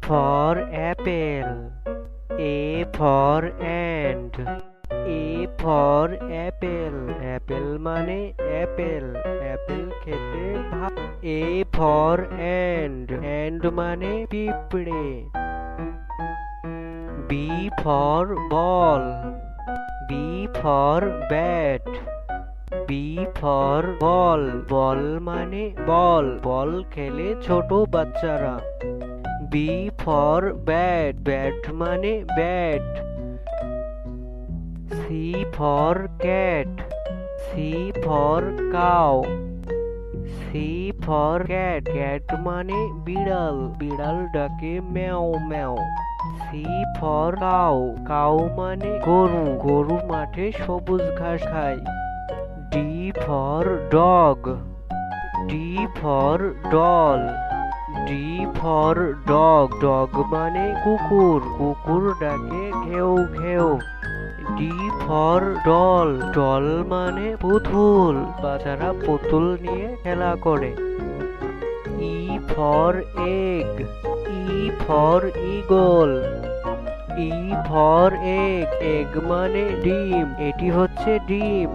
for apple. A for ant. A for apple. Apple মানে apple. Apple খেতে ভালো। A for ant. Ant মানে পিঁপড়ে। B for ball. B for bat. B for ball. Ball মানে বল। বল খেলে ছোট বাচ্চারা। B for bat. Bat মানে bat. C for cat. C for cow. C for cat. Cat মানে বিড়াল। বিড়াল ডাকে ম্যাও ম্যাও। C for cow. Cow মানে গরু। গরু মাঠে সবুজ ঘাস খায়। D for dog. D for doll. D for dog. Dog মানে কুকুর। কুকুর ডাকে ঘেউ ঘেউ। D for doll. Doll মানে পুতুল। বাচ্চারা পুতুল নিয়ে খেলা করে। E for egg. E for eagle. E for egg. Egg মানে ডিম। এটি হচ্ছে ডিম।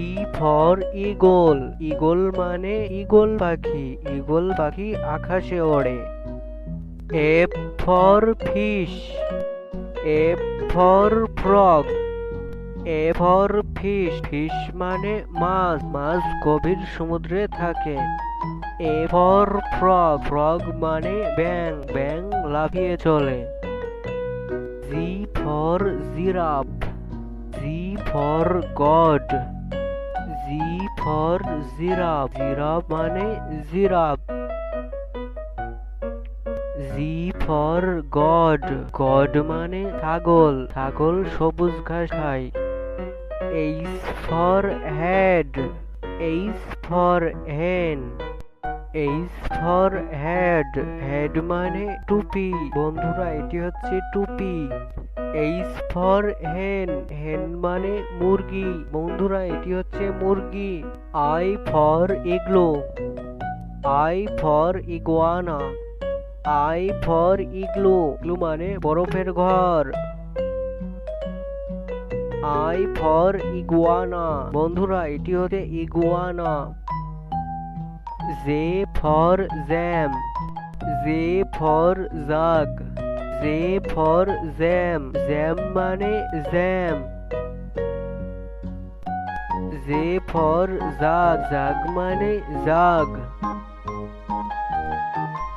E for eagle. Eagle মানে ঈগল পাখি। ঈগল পাখি আকাশে ওড়ে। F for fish. F for frog. A for fish. Fish মানে মাছ। মাছ গভীর সমুদ্রে থাকে। A for frog. Frog মানে ব্যাঙ। ব্যাঙ লাফিয়ে চলে। G for giraffe. G for god. G for giraffe. Giraffe মানে giraffe. G for god. God মানে ছাগল। ছাগল সবুজ ঘাস খায়। H for head. H for hen. H for head. Head মানে টুপি। বন্ধুরা এটি হচ্ছে টুপি। H for hen. Hen মানে মুরগি। বন্ধুরা এটি হচ্ছে মুরগি। I for igloo. I for iguana. I for igloo. Igloo মানে বরফের ঘর। I for iguana. বন্ধুরা এটি হচ্ছে iguana. J for jam. J for jug. J for jam. Jam মানে jam. J for jug. Jug মানে জাগ।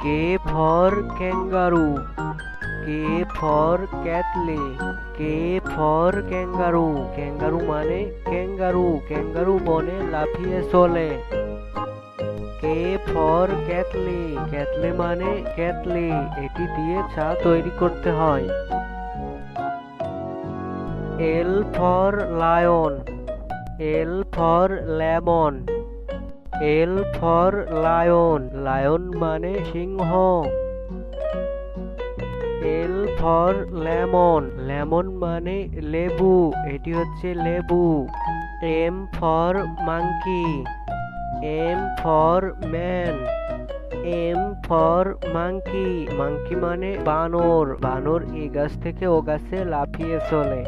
K for kangaroo. K for cattle. K for kangaroo. Kangaroo মানে kangaroo. Kangaroo বনে লাফিয়ে চলে। K for kettle. Kettle মানে kettle. এটি দিয়ে চা তৈরি করতে হয়। L for lion. L for lemon. L for lion. Lion মানে সিংহ। L for lemon. Lemon মানে লেবু। এটি হচ্ছে লেবু। M for monkey. M for man. M for monkey. Monkey মানে বানর। বানর এই গাছ থেকে ও গাছে লাফিয়ে চলে।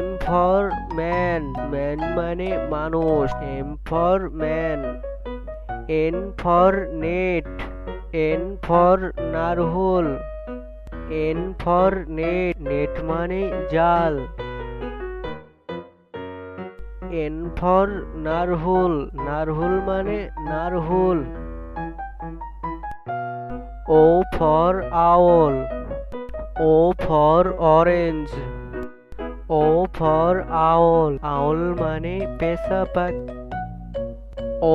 M for man. Man মানে মানুষ। M for man. N for net. N for নারহোল। N for net. Net মানে জাল। N for নারহোল। নারহোল মানে নারহোল। O for owl. O for orange. O for owl. Owl মানে পেঁচা পাখি।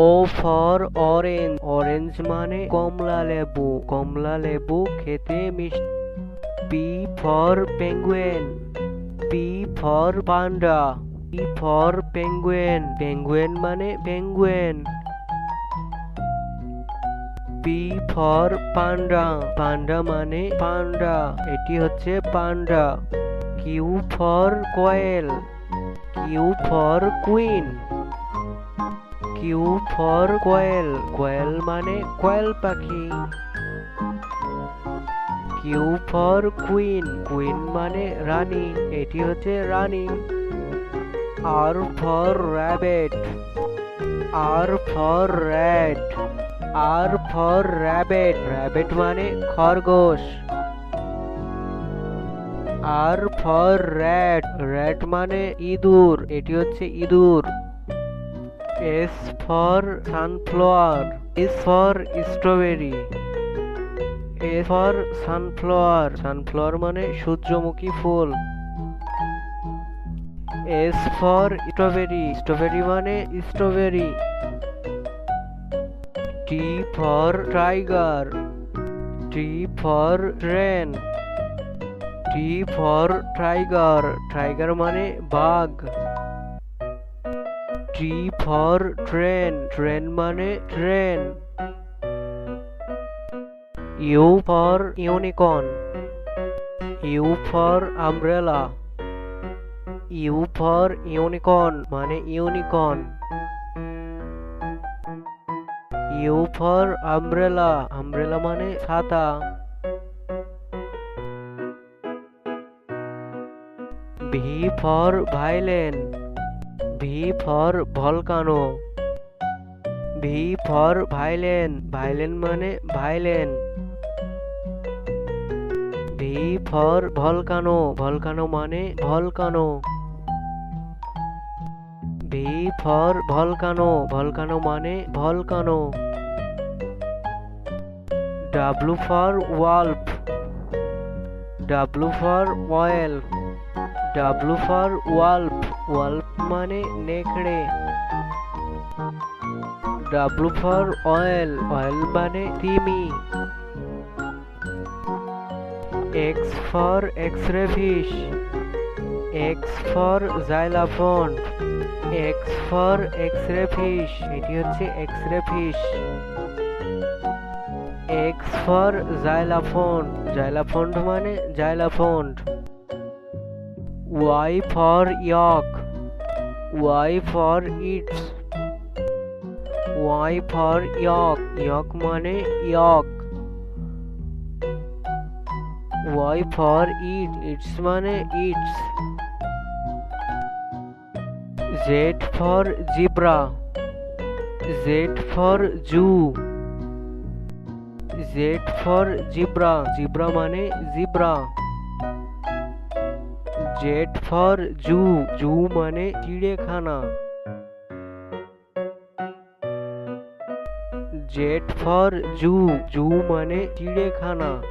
O for orange. Orange মানে কমলা লেবু। কমলা লেবু খেতে মিষ্টি। P for penguin. P for panda. P for penguin. Penguin মানে penguin. P for panda. Panda মানে পান্ডা। এটি হচ্ছে পান্ডা। Q for quail. Q for queen. Q for quail. Quail মানে কোয়েল পাখি। কিউ ফর কুইন, কুইন মানে রানী, এটি হচ্ছে রানী। R for rabbit, R for rat, R for rabbit, rabbit মানে খরগোশ। আর ফর র্যাট, র্যাট মানে ইঁদুর, এটি হচ্ছে ইঁদুর। S for sunflower, S for strawberry, A for sunflower, sunflower মানে সূর্যমুখী ফুল। এস ফর স্ট্রবেরি, স্ট্রবেরি মানে strawberry. T for tiger, T for train, T for tiger, tiger মানে বাঘ। টি ফর ট্রেন, ট্রেন মানে train. U for unicorn, U for umbrella, U for unicorn মানে unicorn. U for umbrella, umbrella মানে ছাতা। V for violin, V for volcano, V for violin, violin মানে ভাইলেন। V for volcano, volcano মানে volcano. V for volcano, volcano মানে volcano. W for wolf, W for whale, W for wolf, wolf মানে নেকড়ে। W for whale, whale মানে তিমি। X for X ray fish, X for xylophone, X for X ray fish, এটি হচ্ছে X ray fish. X for xylophone, xylophone মানে xylophone. Y for yak, Y for ইটস, Y for yak, yak মানে yak. Y for ইট, ইটস মানে ইটস। Z for zebra, Z for zoo, Z for zebra, zebra মানে zebra. Z for zoo, zoo মানে চিড়িয়াখানা। জেড ফর জু, জু মানে চিড়িয়াখানা।